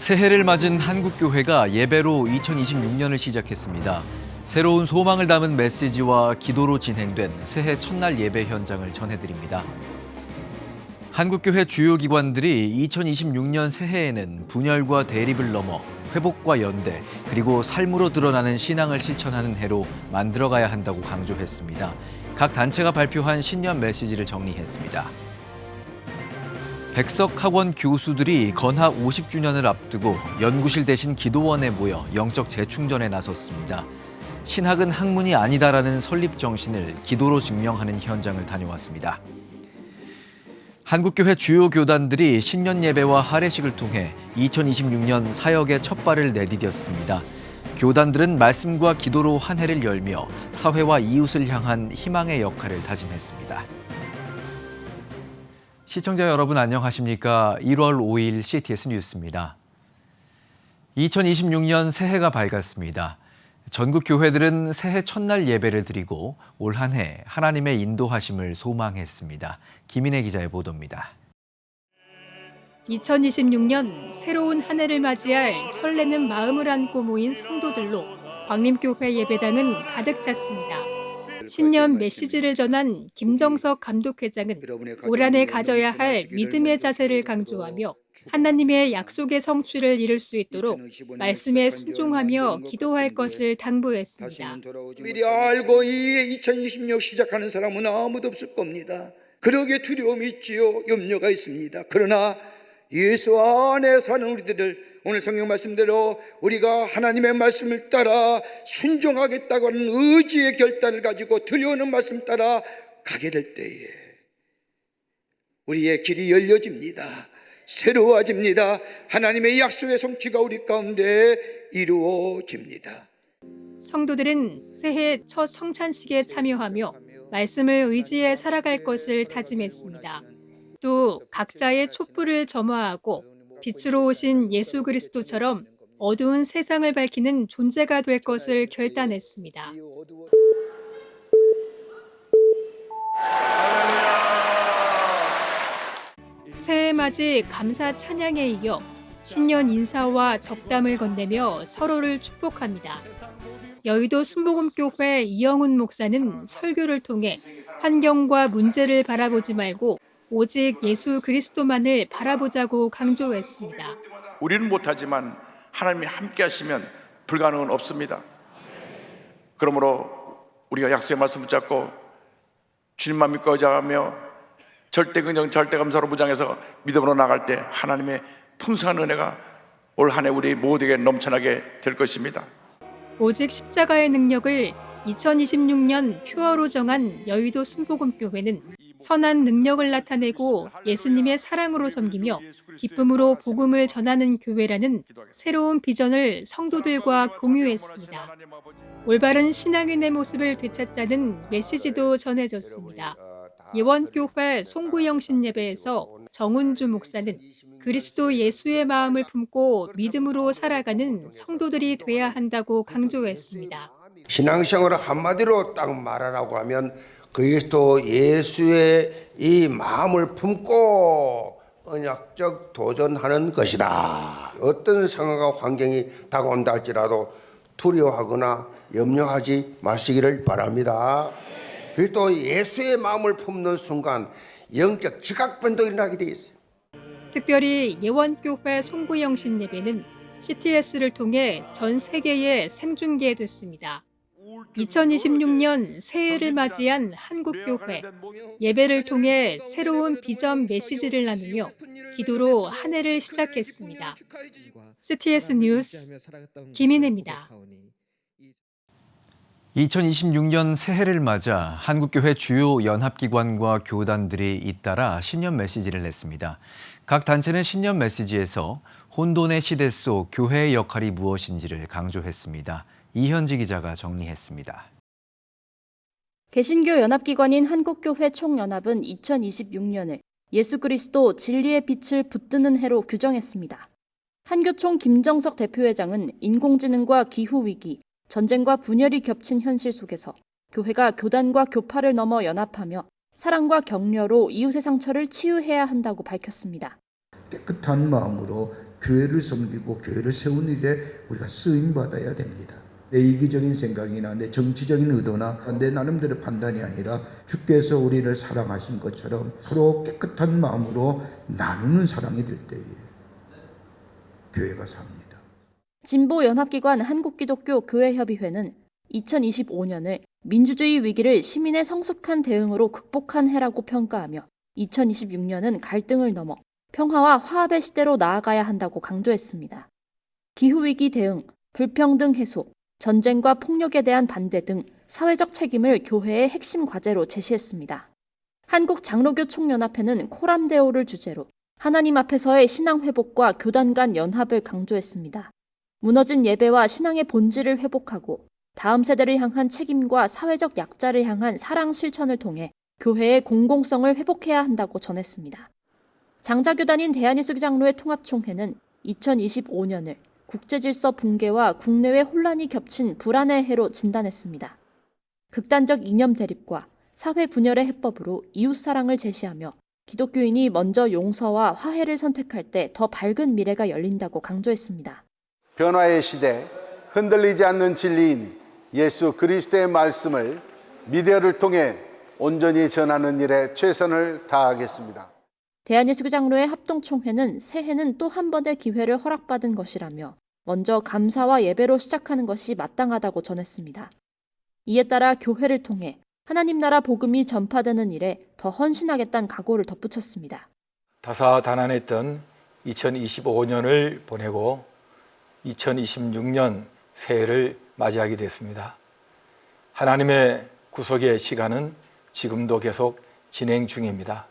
새해를 맞은 한국교회가 예배로 2026년을 시작했습니다. 새로운 소망을 담은 메시지와 기도로 진행된 새해 첫날 예배 현장을 전해드립니다. 한국교회 주요 기관들이 2026년 새해에는 분열과 대립을 넘어 회복과 연대, 그리고 삶으로 드러나는 신앙을 실천하는 해로 만들어가야 한다고 강조했습니다. 각 단체가 발표한 신년 메시지를 정리했습니다. 백석학원 교수들이 건학 50주년을 앞두고 연구실 대신 기도원에 모여 영적 재충전에 나섰습니다. 신학은 학문이 아니다라는 설립 정신을 기도로 증명하는 현장을 다녀왔습니다. 한국교회 주요 교단들이 신년 예배와 할례식을 통해 2026년 사역의 첫 발을 내디뎠습니다. 교단들은 말씀과 기도로 한 해를 열며 사회와 이웃을 향한 희망의 역할을 다짐했습니다. 시청자 여러분 안녕하십니까? 1월 5일 CTS 뉴스입니다. 2026년 새해가 밝았습니다. 전국 교회들은 새해 첫날 예배를 드리고 올 한 해 하나님의 인도하심을 소망했습니다. 김인혜 기자의 보도입니다. 2026년 새로운 한 해를 맞이할 설레는 마음을 안고 모인 성도들로 광림교회 예배당은 가득 찼습니다. 신년 메시지를 전한 김정석 감독회장은 올 한 해 가져야 할 믿음의 자세를 강조하며 하나님의 약속의 성취를 이룰 수 있도록 말씀에 순종하며 기도할 것을 당부했습니다. 미리 알고 이 2026년 시작하는 사람은 아무도 없을 겁니다. 그러기에 두려움이 있지요. 염려가 있습니다. 그러나 예수 안에 사는 우리들, 오늘 성경 말씀대로 우리가 하나님의 말씀을 따라 순종하겠다고 하는 의지의 결단을 가지고 들려오는 말씀 따라 가게 될 때에 우리의 길이 열려집니다. 새로워집니다. 하나님의 약속의 성취가 우리 가운데 이루어집니다. 성도들은 새해 첫 성찬식에 참여하며 말씀을 의지해 살아갈 것을 다짐했습니다. 또 각자의 촛불을 점화하고 빛으로 오신 예수 그리스도처럼 어두운 세상을 밝히는 존재가 될 것을 결단했습니다. 새해 맞이 감사 찬양에 이어 신년 인사와 덕담을 건네며 서로를 축복합니다. 여의도 순복음교회 이영훈 목사는 설교를 통해 환경과 문제를 바라보지 말고 오직 예수 그리스도만을 바라보자고 강조했습니다. 우리는 못하지만 하나님이 함께 하시면 불가능은 없습니다. 그러므로 우리가 약속의 말씀 붙잡고 주님만 믿고 의지하며 절대 긍정 절대 감사로 무장해서 믿음으로 나갈 때 하나님의 풍성한 은혜가 올 한 해 우리 모두에게 넘쳐나게 될 것입니다. 오직 십자가의 능력을 2026년 표어로 정한 여의도 순복음교회는 선한 능력을 나타내고 예수님의 사랑으로 섬기며 기쁨으로 복음을 전하는 교회라는 새로운 비전을 성도들과 공유했습니다. 올바른 신앙인의 모습을 되찾자는 메시지도 전해졌습니다. 예원교회 송구영신 예배에서 정은주 목사는 그리스도 예수의 마음을 품고 믿음으로 살아가는 성도들이 돼야 한다고 강조했습니다. 신앙생활을 한마디로 딱 말하라고 하면 그리스도 예수의 이 마음을 품고 언약적 도전하는 것이다. 어떤 상황과 환경이 다가온다 할지라도 두려워하거나 염려하지 마시기를 바랍니다. 그리스도 예수의 마음을 품는 순간 영적 지각 변동이 일어나게 되어 있어요. 특별히 예원교회 송구영신 예배는 CTS를 통해 전 세계에 생중계됐습니다. 2026년 새해를 맞이한 한국교회, 예배를 통해 새로운 비전 메시지를 나누며 기도로 한 해를 시작했습니다. CTS 뉴스 김인혜입니다. 2026년 새해를 맞아 한국교회 주요 연합기관과 교단들이 잇따라 신년 메시지를 냈습니다. 각 단체는 신년 메시지에서 혼돈의 시대 속 교회의 역할이 무엇인지를 강조했습니다. 이현지 기자가 정리했습니다. 개신교 연합기관인 한국교회 총연합은 2026년을 예수 그리스도 진리의 빛을 붙드는 해로 규정했습니다. 한교총 김정석 대표회장은 인공지능과 기후위기, 전쟁과 분열이 겹친 현실 속에서 교회가 교단과 교파를 넘어 연합하며 사랑과 격려로 이웃의 상처를 치유해야 한다고 밝혔습니다. 깨끗한 마음으로 교회를 섬기고 교회를 세우는 일에 우리가 쓰임받아야 됩니다. 내 이기적인 생각이나 내 정치적인 의도나 내 나름대로 판단이 아니라 주께서 우리를 사랑하신 것처럼 서로 깨끗한 마음으로 나누는 사랑이 될 때에 교회가 삽니다. 진보연합기관 한국기독교교회협의회는 2025년을 민주주의 위기를 시민의 성숙한 대응으로 극복한 해라고 평가하며 2026년은 갈등을 넘어 평화와 화합의 시대로 나아가야 한다고 강조했습니다. 기후위기 대응, 불평등 해소, 전쟁과 폭력에 대한 반대 등 사회적 책임을 교회의 핵심 과제로 제시했습니다. 한국장로교총연합회는 코람데오를 주제로 하나님 앞에서의 신앙 회복과 교단 간 연합을 강조했습니다. 무너진 예배와 신앙의 본질을 회복하고 다음 세대를 향한 책임과 사회적 약자를 향한 사랑 실천을 통해 교회의 공공성을 회복해야 한다고 전했습니다. 장자교단인 대한예수장로회 통합총회는 2025년을 국제질서 붕괴와 국내외 혼란이 겹친 불안의 해로 진단했습니다. 극단적 이념 대립과 사회 분열의 해법으로 이웃사랑을 제시하며 기독교인이 먼저 용서와 화해를 선택할 때 더 밝은 미래가 열린다고 강조했습니다. 변화의 시대, 흔들리지 않는 진리인 예수 그리스도의 말씀을 미디어를 통해 온전히 전하는 일에 최선을 다하겠습니다. 대한예수장로회 합동총회는 새해는 또 한 번의 기회를 허락받은 것이라며 먼저 감사와 예배로 시작하는 것이 마땅하다고 전했습니다. 이에 따라 교회를 통해 하나님 나라 복음이 전파되는 일에 더 헌신하겠다는 각오를 덧붙였습니다. 다사다난했던 2025년을 보내고 2026년 새해를 맞이하게 됐습니다. 하나님의 구속의 시간은 지금도 계속 진행 중입니다.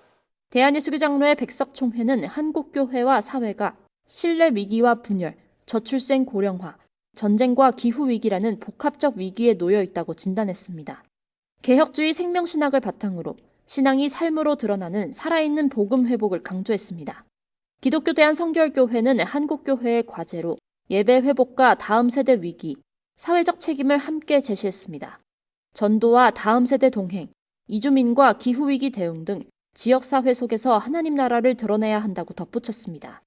대한예수교장로회 백석총회는 한국교회와 사회가 신뢰 위기와 분열, 저출생 고령화, 전쟁과 기후위기라는 복합적 위기에 놓여 있다고 진단했습니다. 개혁주의 생명신학을 바탕으로 신앙이 삶으로 드러나는 살아있는 복음 회복을 강조했습니다. 기독교 대한성결교회는 한국교회의 과제로 예배 회복과 다음 세대 위기, 사회적 책임을 함께 제시했습니다. 전도와 다음 세대 동행, 이주민과 기후위기 대응 등 지역사회 속에서 하나님 나라를 드러내야 한다고 덧붙였습니다.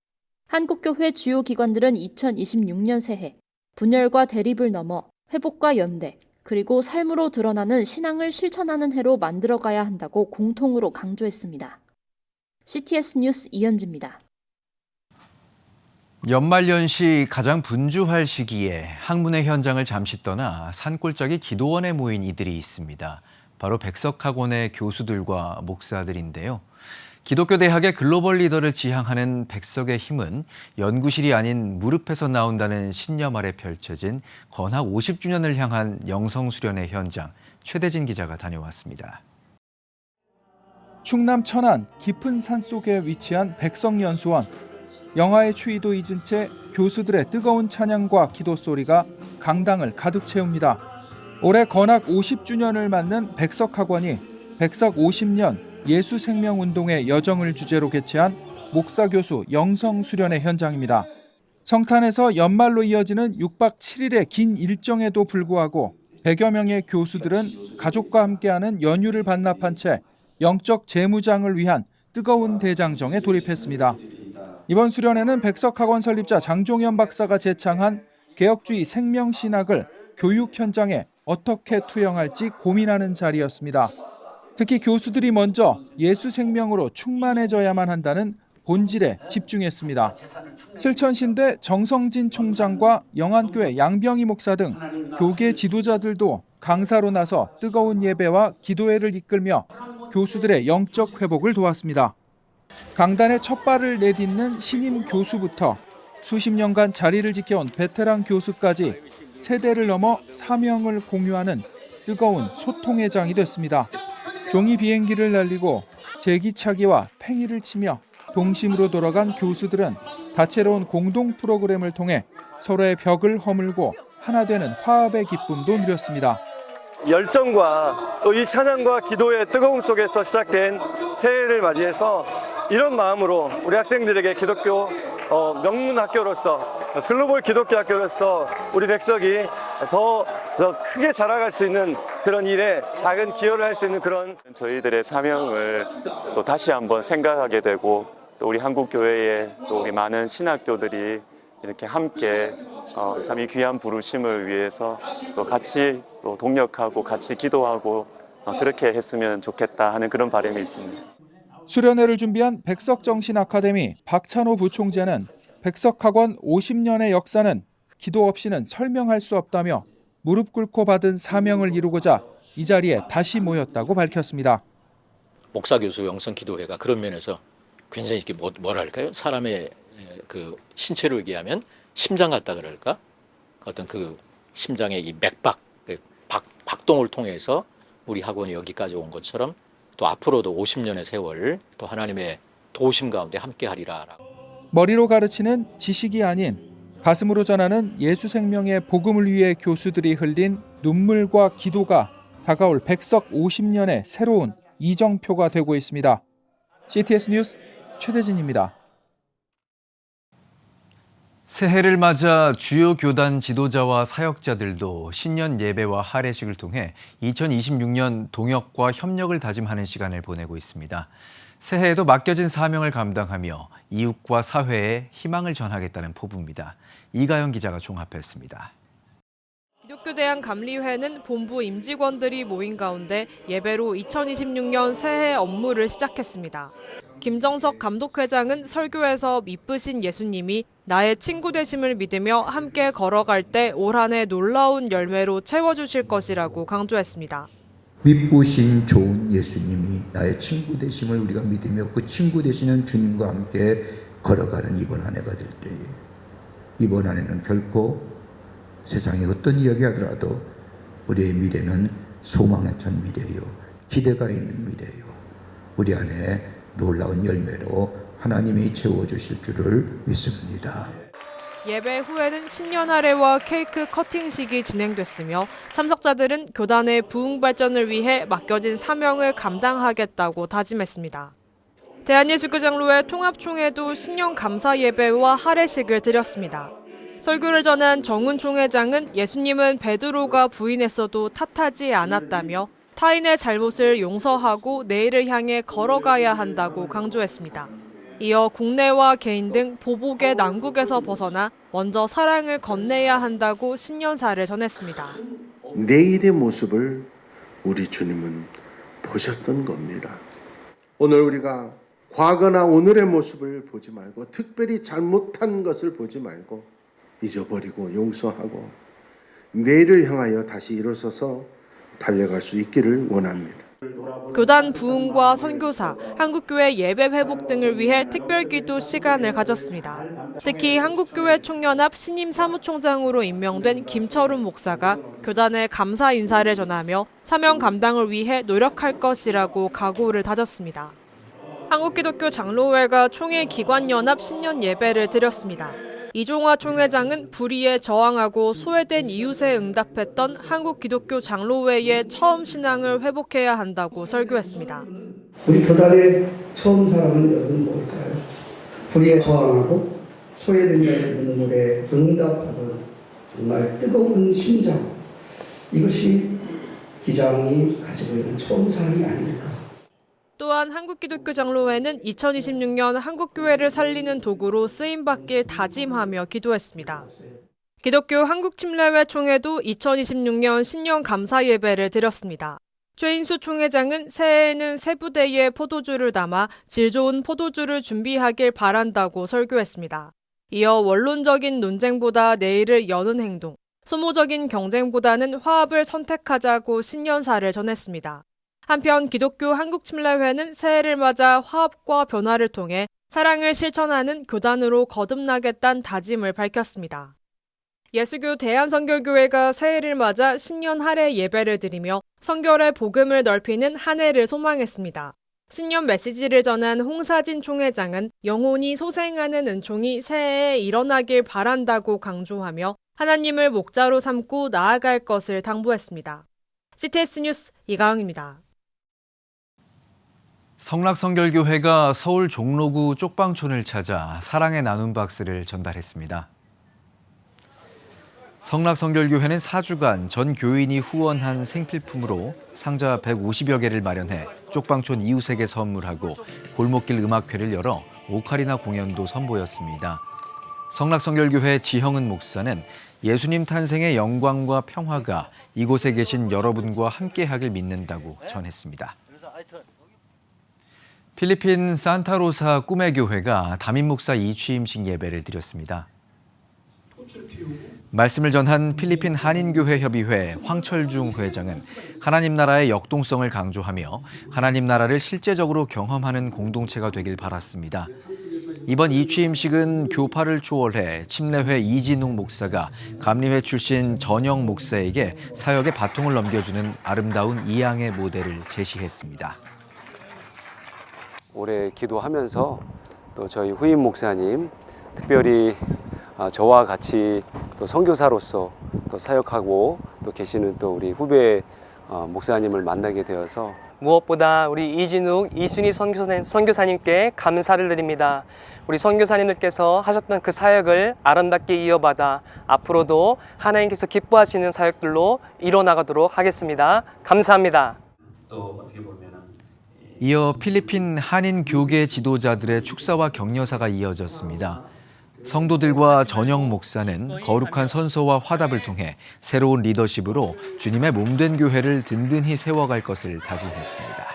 한국교회 주요 기관들은 2026년 새해 분열과 대립을 넘어 회복과 연대, 그리고 삶으로 드러나는 신앙을 실천하는 해로 만들어가야 한다고 공통으로 강조했습니다. CTS 뉴스 이현지입니다. 연말연시 가장 분주할 시기에 학문의 현장을 잠시 떠나 산골짜기 기도원에 모인 이들이 있습니다. 바로 백석학원의 교수들과 목사들인데요. 기독교 대학의 글로벌 리더를 지향하는 백석의 힘은 연구실이 아닌 무릎에서 나온다는 신념 아래 펼쳐진 건학 50주년을 향한 영성 수련의 현장, 최대진 기자가 다녀왔습니다. 충남 천안 깊은 산속에 위치한 백석연수원. 영하의 추위도 잊은 채 교수들의 뜨거운 찬양과 기도 소리가 강당을 가득 채웁니다. 올해 건학 50주년을 맞는 백석학원이 백석 50년 예수생명운동의 여정을 주제로 개최한 목사교수 영성수련의 현장입니다. 성탄에서 연말로 이어지는 6박 7일의 긴 일정에도 불구하고 100여 명의 교수들은 가족과 함께하는 연휴를 반납한 채 영적 재무장을 위한 뜨거운 대장정에 돌입했습니다. 이번 수련회는 백석학원 설립자 장종현 박사가 제창한 개혁주의 생명신학을 교육 현장에 어떻게 투영할지 고민하는 자리였습니다. 특히 교수들이 먼저 예수 생명으로 충만해져야만 한다는 본질에 집중했습니다. 실천신대 정성진 총장과 영안교회 양병희 목사 등 교계 지도자들도 강사로 나서 뜨거운 예배와 기도회를 이끌며 교수들의 영적 회복을 도왔습니다. 강단에 첫 발을 내딛는 신임 교수부터 수십 년간 자리를 지켜온 베테랑 교수까지 세대를 넘어 사명을 공유하는 뜨거운 소통의 장이 됐습니다. 종이 비행기를 날리고 제기차기와 팽이를 치며 동심으로 돌아간 교수들은 다채로운 공동 프로그램을 통해 서로의 벽을 허물고 하나 되는 화합의 기쁨도 누렸습니다. 열정과 또 이 찬양과 기도의 뜨거움 속에서 시작된 새해를 맞이해서 이런 마음으로 우리 학생들에게 기독교 명문학교로서 글로벌 기독교 학교로서 우리 백석이 더 크게 자라갈 수 있는 그런 일에 작은 기여를 할 수 있는 그런 저희들의 사명을 또 다시 한번 생각하게 되고 또 우리 한국 교회에 또 우리 많은 신학교들이 이렇게 함께 참 이 귀한 부르심을 위해서 또 같이 또 동력하고 같이 기도하고 그렇게 했으면 좋겠다 하는 그런 바람이 있습니다. 수련회를 준비한 백석정신아카데미 박찬호 부총재는 백석학원 50년의 역사는 기도 없이는 설명할 수 없다며 무릎 꿇고 받은 사명을 이루고자 이 자리에 다시 모였다고 밝혔습니다. 목사교수 영성기도회가 그런 면에서 굉장히 이렇게 뭐랄까요? 사람의 그 신체로 얘기하면 심장 같다 그럴까? 어떤 그 심장의 이 맥박, 박동을 통해서 우리 학원이 여기까지 온 것처럼 또 앞으로도 50년의 세월 또 하나님의 도우심 가운데 함께하리라. 머리로 가르치는 지식이 아닌 가슴으로 전하는 예수 생명의 복음을 위해 교수들이 흘린 눈물과 기도가 다가올 백석 50년의 새로운 이정표가 되고 있습니다. CTS 뉴스 최대진입니다. 새해를 맞아 주요 교단 지도자와 사역자들도 신년 예배와 할애식을 통해 2026년 동역과 협력을 다짐하는 시간을 보내고 있습니다. 새해에도 맡겨진 사명을 감당하며 이웃과 사회에 희망을 전하겠다는 포부입니다. 이가영 기자가 종합했습니다. 기독교대학감리회는 본부 임직원들이 모인 가운데 예배로 2026년 새해 업무를 시작했습니다. 김정석 감독회장은 설교에서 미쁘신 예수님이 나의 친구 되심을 믿으며 함께 걸어갈 때 올 한 해 놀라운 열매로 채워주실 것이라고 강조했습니다. 미쁘신 좋은 예수님이 나의 친구 되심을 우리가 믿으며 그 친구 되시는 주님과 함께 걸어가는 이번 한 해가 될 때에 이번 한 해는 결코 세상에 어떤 이야기 하더라도 우리의 미래는 소망에 찬 미래요. 기대가 있는 미래요. 우리 안에 놀라운 열매로 하나님이 채워주실 줄을 믿습니다. 예배 후에는 신년 할애와 케이크 커팅식이 진행됐으며 참석자들은 교단의 부흥 발전을 위해 맡겨진 사명을 감당하겠다고 다짐했습니다. 대한예수교장로회 통합총회도 신년 감사 예배와 할애식을 드렸습니다. 설교를 전한 정은 총회장은 예수님은 베드로가 부인했어도 탓하지 않았다며 타인의 잘못을 용서하고 내일을 향해 걸어가야 한다고 강조했습니다. 이어 국내와 개인 등 보복의 난국에서 벗어나 먼저 사랑을 건네야 한다고 신년사를 전했습니다. 내일의 모습을 우리 주님은 보셨던 겁니다. 오늘 우리가 과거나 오늘의 모습을 보지 말고 특별히 잘못한 것을 보지 말고 잊어버리고 용서하고 내일을 향하여 다시 일어서서 달려갈 수 있기를 원합니다. 교단 부흥과 선교사, 한국교회 예배 회복 등을 위해 특별기도 시간을 가졌습니다. 특히 한국교회 총연합 신임 사무총장으로 임명된 김철훈 목사가 교단에 감사 인사를 전하며 사명 감당을 위해 노력할 것이라고 각오를 다졌습니다. 한국기독교 장로회가 총회 기관연합 신년 예배를 드렸습니다. 이종화 총회장은 불의에 저항하고 소외된 이웃에 응답했던 한국기독교 장로회의 처음 신앙을 회복해야 한다고 설교했습니다. 우리 교단의 처음 사랑은 여러분 뭘까요? 불의에 저항하고 소외된 자의 눈물에 응답하던 정말 뜨거운 심장. 이것이 기장이 가지고 있는 처음 사랑이 아닐까. 또한 한국기독교 장로회는 2026년 한국교회를 살리는 도구로 쓰임받길 다짐하며 기도했습니다. 기독교 한국침례회 총회도 2026년 신년 감사 예배를 드렸습니다. 최인수 총회장은 새해에는 새 부대에 포도주를 담아 질 좋은 포도주를 준비하길 바란다고 설교했습니다. 이어 원론적인 논쟁보다 내일을 여는 행동, 소모적인 경쟁보다는 화합을 선택하자고 신년사를 전했습니다. 한편 기독교 한국침례회는 새해를 맞아 화합과 변화를 통해 사랑을 실천하는 교단으로 거듭나겠다는 다짐을 밝혔습니다. 예수교 대한선결교회가 새해를 맞아 신년 할애 예배를 드리며 선결의 복음을 넓히는 한 해를 소망했습니다. 신년 메시지를 전한 홍사진 총회장은 영혼이 소생하는 은총이 새해에 일어나길 바란다고 강조하며 하나님을 목자로 삼고 나아갈 것을 당부했습니다. CTS 뉴스 이가영입니다. 성락성결교회가 서울 종로구 쪽방촌을 찾아 사랑의 나눔 박스를 전달했습니다. 성락성결교회는 4주간 전 교인이 후원한 생필품으로 상자 150여 개를 마련해 쪽방촌 이웃에게 선물하고 골목길 음악회를 열어 오카리나 공연도 선보였습니다. 성락성결교회 지형은 목사는 예수님 탄생의 영광과 평화가 이곳에 계신 여러분과 함께하길 믿는다고 전했습니다. 필리핀 산타로사 꿈의 교회가 담임 목사 이취임식 예배를 드렸습니다. 말씀을 전한 필리핀 한인교회협의회 황철중 회장은 하나님 나라의 역동성을 강조하며 하나님 나라를 실제적으로 경험하는 공동체가 되길 바랐습니다. 이번 이취임식은 교파를 초월해 침례회 이진웅 목사가 감리회 출신 전영 목사에게 사역의 바통을 넘겨주는 아름다운 이양의 모델을 제시했습니다. 올해 기도하면서 또 저희 후임 목사님, 특별히 저와 같이 또 선교사로서 또 사역하고 또 계시는 또 우리 후배 목사님을 만나게 되어서 무엇보다 우리 이진욱, 이순희 선교사님께 감사를 드립니다. 우리 선교사님들께서 하셨던 그 사역을 아름답게 이어받아 앞으로도 하나님께서 기뻐하시는 사역들로 이뤄나가도록 하겠습니다. 감사합니다. 또 어떻게 보면 이어 필리핀 한인 교계 지도자들의 축사와 격려사가 이어졌습니다. 성도들과 전영 목사는 거룩한 선서와 화답을 통해 새로운 리더십으로 주님의 몸된 교회를 든든히 세워갈 것을 다짐했습니다.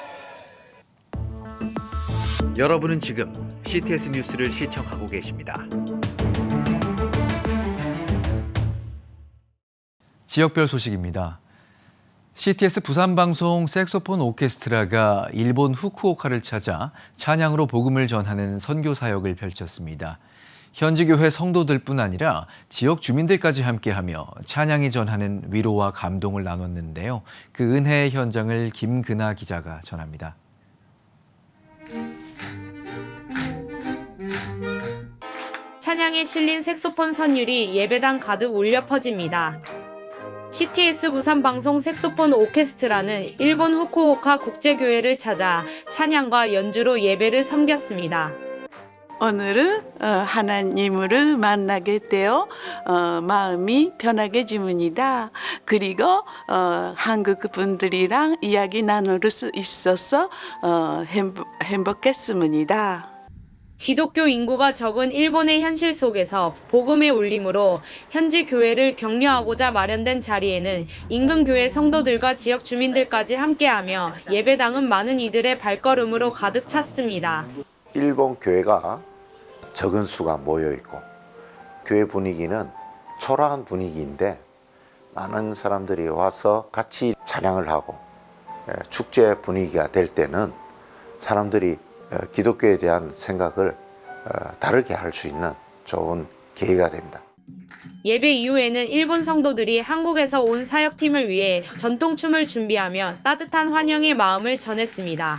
여러분은 지금 CTS 뉴스를 시청하고 계십니다. 지역별 소식입니다. CTS 부산방송 색소폰 오케스트라가 일본 후쿠오카를 찾아 찬양으로 복음을 전하는 선교 사역을 펼쳤습니다. 현지 교회 성도들뿐 아니라 지역 주민들까지 함께하며 찬양이 전하는 위로와 감동을 나눴는데요. 그 은혜의 현장을 김근아 기자가 전합니다. 찬양에 실린 색소폰 선율이 예배당 가득 울려 퍼집니다. CTS 부산방송 색소폰 오케스트라는 일본 후쿠오카 국제교회를 찾아 찬양과 연주로 예배를 섬겼습니다. 오늘은 하나님을 만나게 되어 마음이 편하게집니다. 그리고 한국 분들이랑 이야기 나눌 수 있어서 행복했습니다. 기독교 인구가 적은 일본의 현실 속에서 복음의 울림으로 현지 교회를 격려하고자 마련된 자리에는 인근 교회 성도들과 지역 주민들까지 함께하며 예배당은 많은 이들의 발걸음으로 가득 찼습니다. 일본 교회가 적은 수가 모여 있고 교회 분위기는 초라한 분위기인데 많은 사람들이 와서 같이 찬양을 하고 축제 분위기가 될 때는 사람들이 기독교에 대한 생각을 다르게 할 수 있는 좋은 계기가 됩니다. 예배 이후에는 일본 성도들이 한국에서 온 사역팀을 위해 전통춤을 준비하며 따뜻한 환영의 마음을 전했습니다.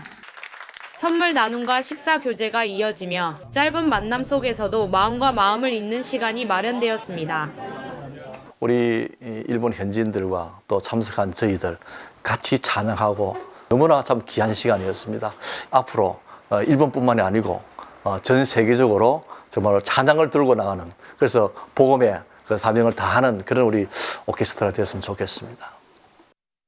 선물 나눔과 식사 교제가 이어지며 짧은 만남 속에서도 마음과 마음을 잇는 시간이 마련되었습니다. 우리 일본 현지인들과 또 참석한 저희들 같이 찬양하고 너무나 참 귀한 시간이었습니다. 앞으로 일본뿐만이 아니고 전 세계적으로 정말 찬양을 들고 나가는, 그래서 복음의 그 사명을 다하는 그런 우리 오케스트라 되었으면 좋겠습니다.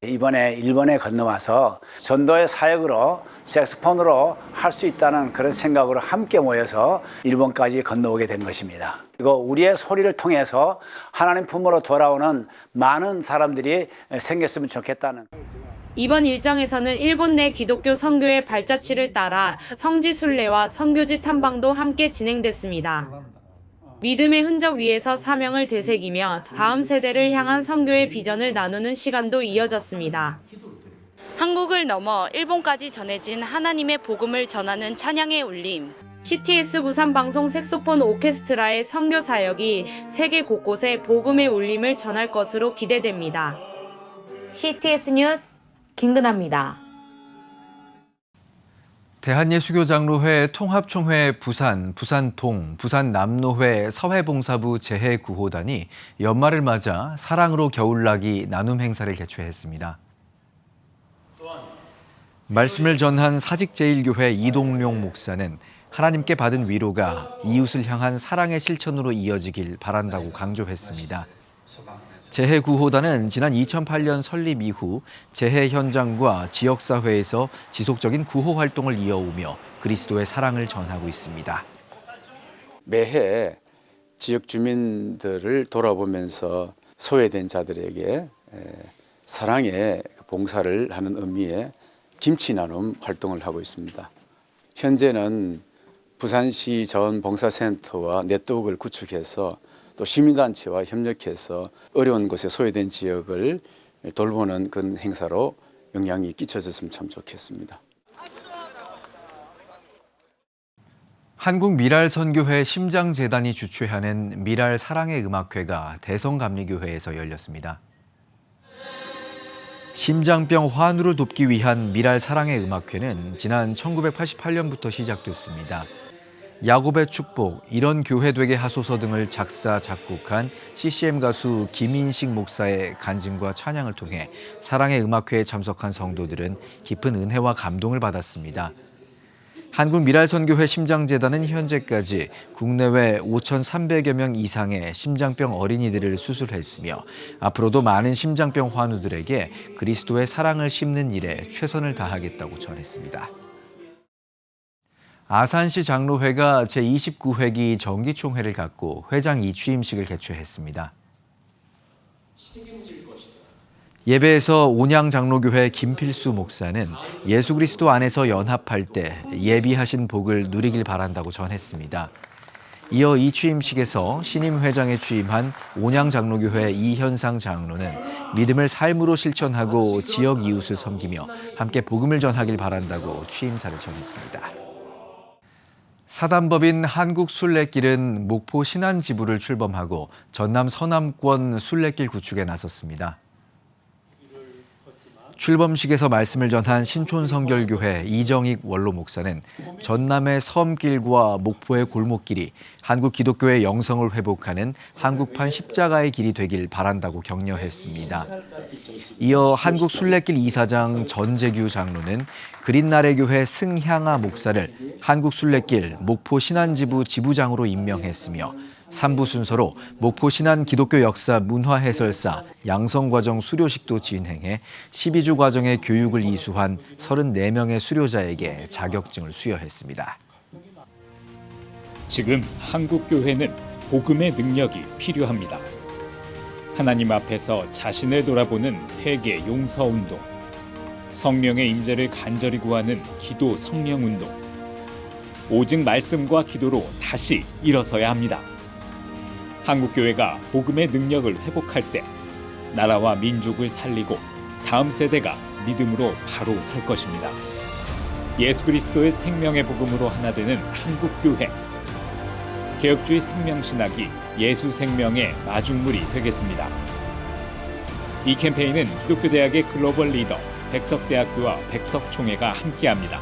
이번에 일본에 건너와서 전도의 사역으로 색소폰으로 할 수 있다는 그런 생각으로 함께 모여서 일본까지 건너오게 된 것입니다. 그리고 우리의 소리를 통해서 하나님 품으로 돌아오는 많은 사람들이 생겼으면 좋겠다는. 이번 일정에서는 일본 내 기독교 선교의 발자취를 따라 성지 순례와 선교지 탐방도 함께 진행됐습니다. 믿음의 흔적 위에서 사명을 되새기며 다음 세대를 향한 선교의 비전을 나누는 시간도 이어졌습니다. 한국을 넘어 일본까지 전해진 하나님의 복음을 전하는 찬양의 울림. CTS 부산방송 색소폰 오케스트라의 선교 사역이 세계 곳곳에 복음의 울림을 전할 것으로 기대됩니다. CTS 뉴스 김근아입니다. 대한예수교장로회 통합총회 부산, 부산동, 부산남로회 사회봉사부 재해구호단이 연말을 맞아 사랑으로 겨울나기 나눔 행사를 개최했습니다. 말씀을 전한 사직제일교회 이동룡 목사는 하나님께 받은 위로가 이웃을 향한 사랑의 실천으로 이어지길 바란다고 강조했습니다. 재해구호단은 지난 2008년 설립 이후 재해 현장과 지역사회에서 지속적인 구호 활동을 이어오며 그리스도의 사랑을 전하고 있습니다. 매해 지역 주민들을 돌아보면서 소외된 자들에게 사랑의 봉사를 하는 의미의 김치 나눔 활동을 하고 있습니다. 현재는 부산시 자원봉사센터와 네트워크를 구축해서 또 시민단체와 협력해서 어려운 곳에 소외된 지역을 돌보는 그런 행사로 영향이 끼쳐졌으면 참 좋겠습니다. 한국미랄선교회 심장재단이 주최하는 미랄 사랑의 음악회가 대성감리교회에서 열렸습니다. 심장병 환우를 돕기 위한 미랄 사랑의 음악회는 지난 1988년부터 시작됐습니다. 야곱의 축복, 이런 교회 되게 하소서 등을 작사, 작곡한 CCM 가수 김인식 목사의 간증과 찬양을 통해 사랑의 음악회에 참석한 성도들은 깊은 은혜와 감동을 받았습니다. 한국미랄선교회 심장재단은 현재까지 국내외 5,300여 명 이상의 심장병 어린이들을 수술했으며 앞으로도 많은 심장병 환우들에게 그리스도의 사랑을 심는 일에 최선을 다하겠다고 전했습니다. 아산시 장로회가 제29회기 정기총회를 갖고 회장 이취임식을 개최했습니다. 예배에서 온양장로교회 김필수 목사는 예수 그리스도 안에서 연합할 때 예비하신 복을 누리길 바란다고 전했습니다. 이어 이 취임식에서 신임 회장에 취임한 온양장로교회 이현상 장로는 믿음을 삶으로 실천하고 지역 이웃을 섬기며 함께 복음을 전하길 바란다고 취임사를 전했습니다. 사단법인 한국순례길은 목포 신안지부를 출범하고 전남 서남권 순례길 구축에 나섰습니다. 출범식에서 말씀을 전한 신촌성결교회 이정익 원로 목사는 전남의 섬길과 목포의 골목길이 한국 기독교의 영성을 회복하는 한국판 십자가의 길이 되길 바란다고 격려했습니다. 이어 한국순례길 이사장 전재규 장로는 그린나래교회 승향아 목사를 한국순례길 목포 신안지부 지부장으로 임명했으며 3부 순서로 목포 신안 기독교 역사 문화 해설사 양성과정 수료식도 진행해 12주 과정의 교육을 이수한 34명의 수료자에게 자격증을 수여했습니다. 지금 한국교회는 복음의 능력이 필요합니다. 하나님 앞에서 자신을 돌아보는 회개 용서운동, 성령의 임재를 간절히 구하는 기도 성령운동, 오직 말씀과 기도로 다시 일어서야 합니다. 한국교회가 복음의 능력을 회복할 때 나라와 민족을 살리고 다음 세대가 믿음으로 바로 설 것입니다. 예수 그리스도의 생명의 복음으로 하나 되는 한국교회. 개혁주의 생명신학이 예수 생명의 마중물이 되겠습니다. 이 캠페인은 기독교대학의 글로벌 리더 백석대학교와 백석총회가 함께합니다.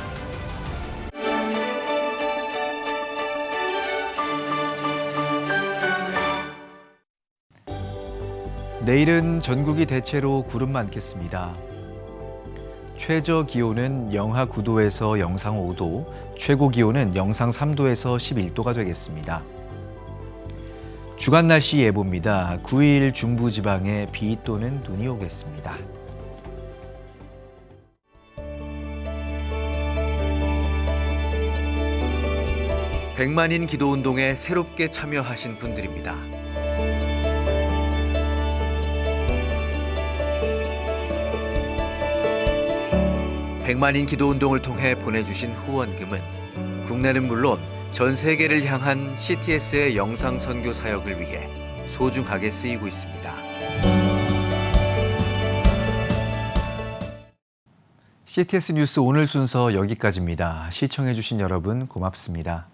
내일은 전국이 대체로 구름 많겠습니다. 최저 기온은 영하 9도에서 영상 5도, 최고 기온은 영상 3도에서 11도가 되겠습니다. 주간 날씨 예보입니다. 9일 중부지방에 비 또는 눈이 오겠습니다. 백만인 기도운동에 새롭게 참여하신 분들입니다. 백만인 기도운동을 통해 보내주신 후원금은 국내는 물론 전 세계를 향한 CTS의 영상 선교 사역을 위해 소중하게 쓰이고 있습니다. CTS 뉴스 오늘 순서 여기까지입니다. 시청해주신 여러분 고맙습니다.